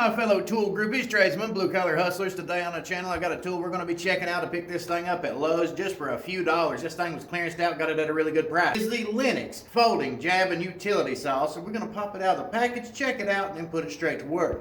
my fellow tool groupies, tradesmen, blue-collar hustlers. Today on the channel, I got a tool we're going to be checking out to pick this thing up at Lowe's just for a few dollars. This thing was clearanced out, got it at a really good price. It's the Lenox folding jab and utility saw. So we're going to pop it out of the package, check it out, and then put it straight to work.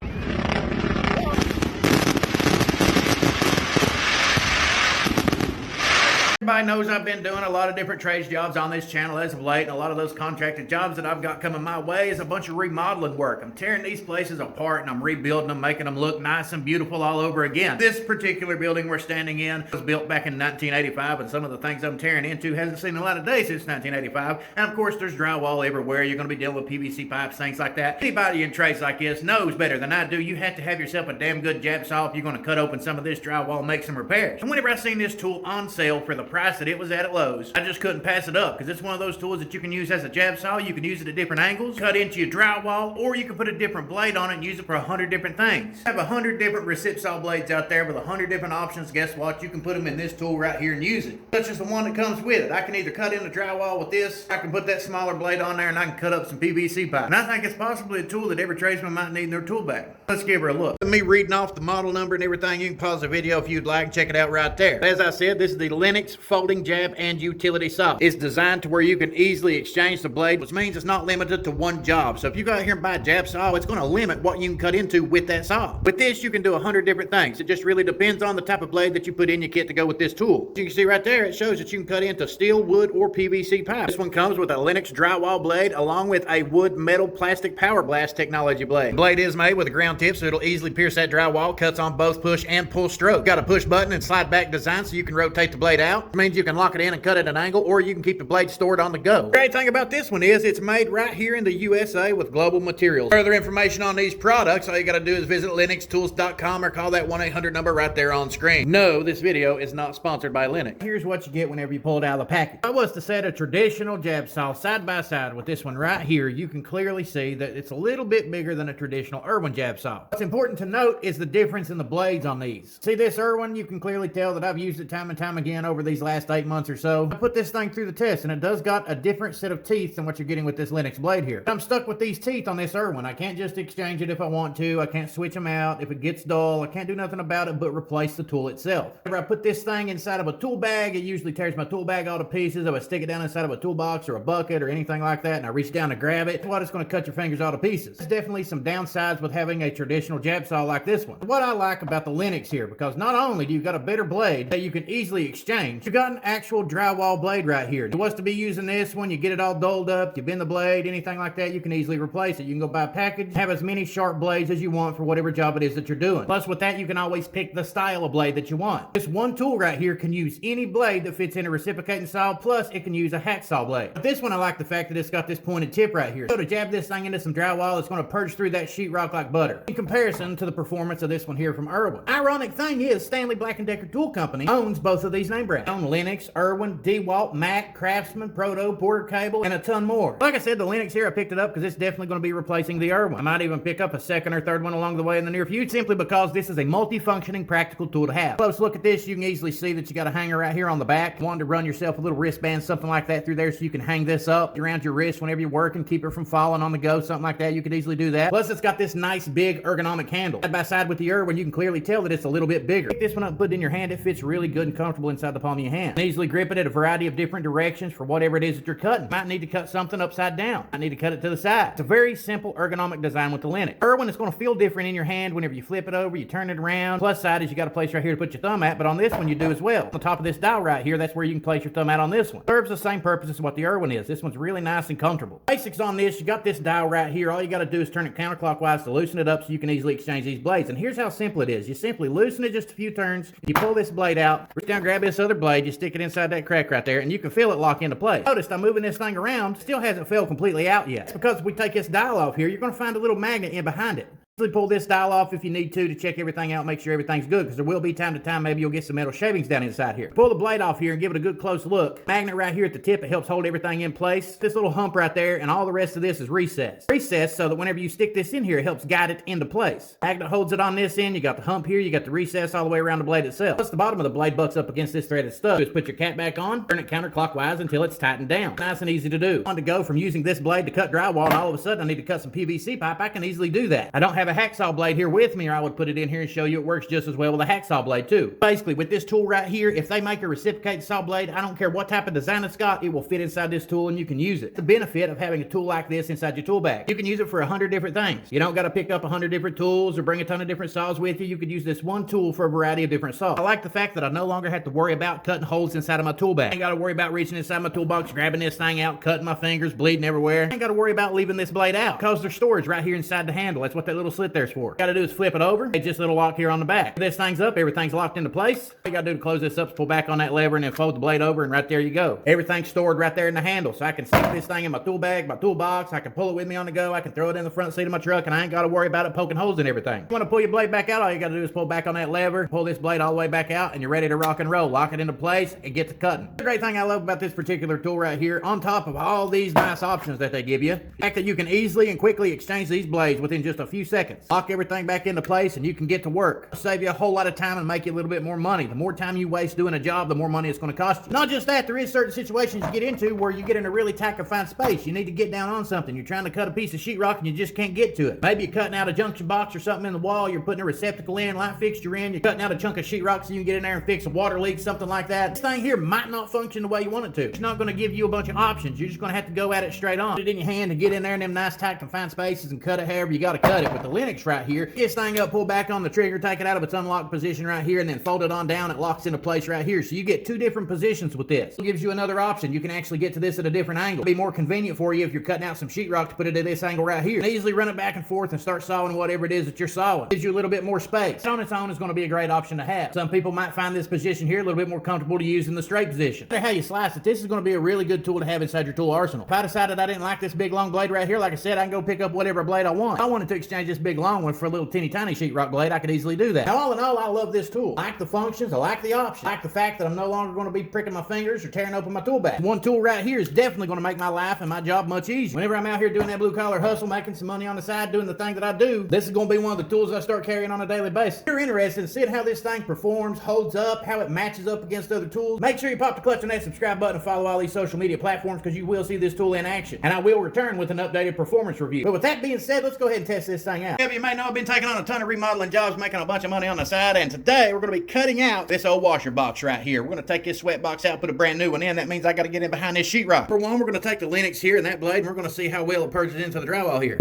Everybody knows I've been doing a lot of different trades jobs on this channel as of late, and a lot of those contracted jobs that I've got coming my way is a bunch of remodeling work. I'm tearing these places apart and I'm rebuilding them, making them look nice and beautiful all over again. This particular building we're standing in was built back in 1985, and some of the things I'm tearing into hasn't seen a lot of days since 1985. And of course, there's drywall everywhere. You're going to be dealing with PVC pipes, things like that. Anybody in trades like this knows better than I do. You have to have yourself a damn good jab saw if you're going to cut open some of this drywall and make some repairs. And whenever I seen this tool on sale for the price that it was at Lowe's, I just couldn't pass it up, because it's one of those tools that you can use as a jab saw. You can use it at different angles, cut into your drywall, or you can put a different blade on it and use it for 100 different things. I have 100 different recip saw blades out there with 100 different options. Guess what? You can put them in this tool right here and use it. That's just the one that comes with it. I can either cut in the drywall with this, I can put that smaller blade on there, and I can cut up some PVC pipe. And I think it's possibly a tool that every tradesman might need in their tool bag. Let's give her a look. With me reading off the model number and everything, you can pause the video if you'd like and check it out right there. As I said, this is the Lenox folding jab and utility saw. It's designed to where you can easily exchange the blade, which means it's not limited to one job. So if you go out here and buy a jab saw, it's going to limit what you can cut into with that saw. With this, you can do 100 different things. It just really depends on the type of blade that you put in your kit to go with this tool. As you can see right there, it shows that you can cut into steel, wood, or PVC pipe. This one comes with a Lenox drywall blade along with a wood, metal, plastic power blast technology blade. The blade is made with a ground tip, so it'll easily pierce that drywall. Cuts on both push and pull stroke. Got a push button and slide back design so you can rotate the blade out. It means you can lock it in and cut at an angle, or you can keep the blade stored on the go. The great thing about this one is it's made right here in the USA with global materials. Further information on these products, all you gotta do is visit LenoxTools.com or call that 1-800 number right there on screen. No, this video is not sponsored by Lenox. Here's what you get whenever you pull it out of the package. If I was to set a traditional jab saw side by side with this one right here, you can clearly see that it's a little bit bigger than a traditional Irwin jab saw. What's important to note is the difference in the blades on these. See this Irwin? You can clearly tell that I've used it time and time again over these last 8 months or so. I put this thing through the test, and it does got a different set of teeth than what you're getting with this Lenox blade here. I'm stuck with these teeth on this Irwin. I can't just exchange it if I want to. I can't switch them out. If it gets dull, I can't do nothing about it but replace the tool itself. Whenever I put this thing inside of a tool bag, it usually tears my tool bag all to pieces. If I stick it down inside of a toolbox or a bucket or anything like that, and I reach down to grab it, it's going to cut your fingers all to pieces. There's definitely some downsides with having a traditional jab saw like this one. What I like about the Lenox here, because not only do you got a better blade that you can easily exchange, you got an actual drywall blade right here. If you was to be using this one, you get it all dulled up, you bend the blade, anything like that, you can easily replace it. You can go buy a package, have as many sharp blades as you want for whatever job it is that you're doing. Plus with that, you can always pick the style of blade that you want. This one tool right here can use any blade that fits in a reciprocating saw, plus it can use a hacksaw blade. But this one, I like the fact that it's got this pointed tip right here. So to jab this thing into some drywall, it's going to purge through that sheetrock like butter. In comparison to the performance of this one here from Irwin. Ironic thing is, Stanley Black & Decker Tool Company owns both of these name brands. They own Lenox, Irwin, DeWalt, Mac, Craftsman, Proto, Porter Cable, and a ton more. Like I said, the Lenox here, I picked it up because it's definitely going to be replacing the Irwin. I might even pick up a second or third one along the way in the near future, simply because this is a multi-functioning practical tool to have. Close look at this, you can easily see that you got a hanger right here on the back. Wanted to run yourself a little wristband, something like that through there, so you can hang this up around your wrist whenever you're working, keep it from falling on the go, something like that. You could easily do that. Plus, it's got this nice big ergonomic handle. Side by side with the Irwin, you can clearly tell that it's a little bit bigger. Pick this one up, put it in your hand, it fits really good and comfortable inside the palm of your hand. You can easily grip it at a variety of different directions for whatever it is that you're cutting. Might need to cut something upside down. Might need to cut it to the side. It's a very simple ergonomic design with the Lenox. Irwin is going to feel different in your hand whenever you flip it over, you turn it around. Plus side is you got a place right here to put your thumb at, but on this one you do as well. On the top of this dial right here, that's where you can place your thumb at on this one. Serves the same purpose as what the Irwin is. This one's really nice and comfortable. Basics on this, you got this dial right here. All you got to do is turn it counterclockwise to loosen it up so you can easily exchange these blades. And here's how simple it is. You simply loosen it just a few turns, you pull this blade out, reach down, grab this other blade, you stick it inside that crack right there, and you can feel it lock into place. Notice I'm moving this thing around, still hasn't fell completely out yet. It's because if we take this dial off here, you're going to find a little magnet in behind it. Pull this dial off if you need to check everything out, make sure everything's good, because there will be time to time maybe you'll get some metal shavings down inside here. Pull the blade off here and give it a good close look. Magnet right here at the tip, it helps hold everything in place. This little hump right there, and all the rest of this is recessed. Recessed so that whenever you stick this in here, it helps guide it into place. Magnet holds it on this end, you got the hump here, you got the recess all the way around the blade itself. Plus the bottom of the blade butts up against this threaded stuff. Just put your cap back on, turn it counterclockwise until it's tightened down. Nice and easy to do. On to go from using this blade to cut drywall, and all of a sudden I need to cut some PVC pipe, I can easily do that. I don't have have a hacksaw blade here with me, or I would put it in here and show you it works just as well with a hacksaw blade too. Basically, with this tool right here, if they make a reciprocating saw blade, I don't care what type of design it's got, it will fit inside this tool and you can use it. The benefit of having a tool like this inside your tool bag, you can use it for 100 different things. You don't got to pick up 100 different tools or bring a ton of different saws with you. You could use this one tool for a variety of different saws. I like the fact that I no longer have to worry about cutting holes inside of my tool bag. I ain't got to worry about reaching inside my toolbox, grabbing this thing out, cutting my fingers, bleeding everywhere. I ain't got to worry about leaving this blade out because there's storage right here inside the handle. That's what that little slit there's for. Got to do is flip it over. It's just a little lock here on the back. This thing's up, everything's locked into place. All you got to do to close this up is pull back on that lever and then fold the blade over, and right there you go. Everything's stored right there in the handle, so I can stick this thing in my tool bag, my toolbox. I can pull it with me on the go. I can throw it in the front seat of my truck, and I ain't got to worry about it poking holes in everything. You want to pull your blade back out, all you got to do is pull back on that lever, pull this blade all the way back out, and you're ready to rock and roll. Lock it into place and get to cutting. The great thing I love about this particular tool right here, on top of all these nice options that they give you, the fact that you can easily and quickly exchange these blades within just a few seconds. Lock everything back into place and you can get to work. It'll save you a whole lot of time and make you a little bit more money. The more time you waste doing a job, the more money it's going to cost you. Not just that, there is certain situations you get into where you get in a really tight confined space. You need to get down on something. You're trying to cut a piece of sheetrock and you just can't get to it. Maybe you're cutting out a junction box or something in the wall, you're putting a receptacle in, light fixture in, you're cutting out a chunk of sheetrock so you can get in there and fix a water leak, something like that. This thing here might not function the way you want it to. It's not going to give you a bunch of options. You're just going to have to go at it straight on. Put it in your hand and get in there in them nice tight confined spaces and cut it however you got to cut it. With the Lenox right here, get this thing up, pull back on the trigger, take it out of its unlocked position right here, and then fold it on down. It locks into place right here. So you get two different positions with this. It gives you another option. You can actually get to this at a different angle. It'll be more convenient for you if you're cutting out some sheetrock to put it at this angle right here. You can easily run it back and forth and start sawing whatever it is that you're sawing. It gives you a little bit more space. On its own is going to be a great option to have. Some people might find this position here a little bit more comfortable to use in the straight position. No matter how you slice it, this is going to be a really good tool to have inside your tool arsenal. If I decided I didn't like this big long blade right here, like I said, I can go pick up whatever blade I want. If I wanted to exchange this big long one for a little teeny tiny sheetrock blade, I could easily do that. Now, all in all, I love this tool. I like the functions, I like the options, I like the fact that I'm no longer going to be pricking my fingers or tearing open my tool bag. One tool right here is definitely going to make my life and my job much easier. Whenever I'm out here doing that blue collar hustle, making some money on the side, doing the thing that I do, this is going to be one of the tools I start carrying on a daily basis. If you're interested in seeing how this thing performs, holds up, how it matches up against other tools, make sure you pop the clutch on that subscribe button and follow all these social media platforms, because you will see this tool in action. And I will return with an updated performance review. But with that being said, let's go ahead and test this thing out. You may know I've been taking on a ton of remodeling jobs, making a bunch of money on the side, and today we're going to be cutting out this old washer box right here. We're going to take this sweat box out, put a brand new one in. That means I got to get in behind this sheetrock. For one, we're going to take the Lenox here and that blade, and we're going to see how well it purges into the drywall here.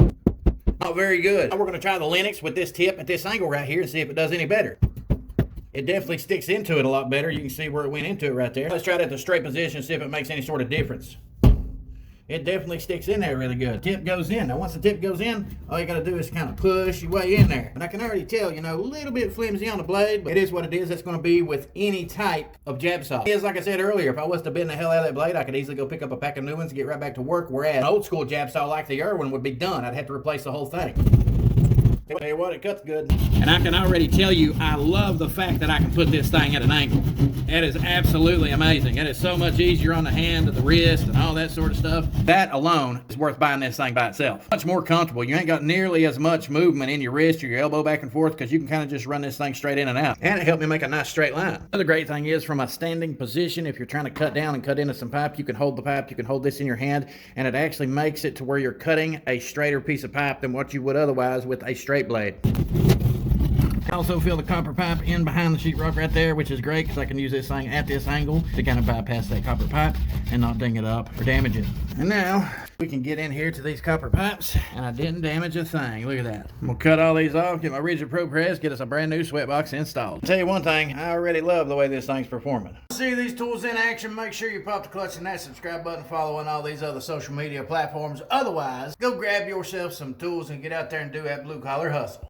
Not very good. Now we're going to try the Lenox with this tip at this angle right here and see if it does any better. It definitely sticks into it a lot better. You can see where it went into it right there. Let's try it at the straight position, see if it makes any sort of difference. It definitely sticks in there really good. Tip goes in. Now once the tip goes in, all you gotta do is kind of push your way in there. And I can already tell, you know, a little bit flimsy on the blade, but it is what it is. That's gonna be with any type of jab saw. It is, like I said earlier, if I was to bend the hell out of that blade, I could easily go pick up a pack of new ones and get right back to work. Whereas an old school jab saw like the GEARWRENCH would be done. I'd have to replace the whole thing. Tell you what, it cuts good. And I can already tell you, I love the fact that I can put this thing at an angle. That is absolutely amazing. It is so much easier on the hand, the wrist, and all that sort of stuff. That alone is worth buying this thing by itself. Much more comfortable. You ain't got nearly as much movement in your wrist or your elbow back and forth, because you can kind of just run this thing straight in and out. And it helped me make a nice straight line. Another great thing is, from a standing position, if you're trying to cut down and cut into some pipe, you can hold the pipe, you can hold this in your hand, and it actually makes it to where you're cutting a straighter piece of pipe than what you would otherwise with a straight blade. I also feel the copper pipe in behind the sheetrock right there, which is great because I can use this thing at this angle to kind of bypass that copper pipe and not ding it up or damage it. And now we can get in here to these copper pipes, and I didn't damage a thing. Look at that. I'm gonna cut all these off, get my rigid pro press, get us a brand new sweat box installed. I'll tell you one thing, I already love the way this thing's performing. See these tools in action, make sure you pop the clutch and that subscribe button, following all these other social media platforms. Otherwise, go grab yourself some tools and get out there and do that blue collar hustle.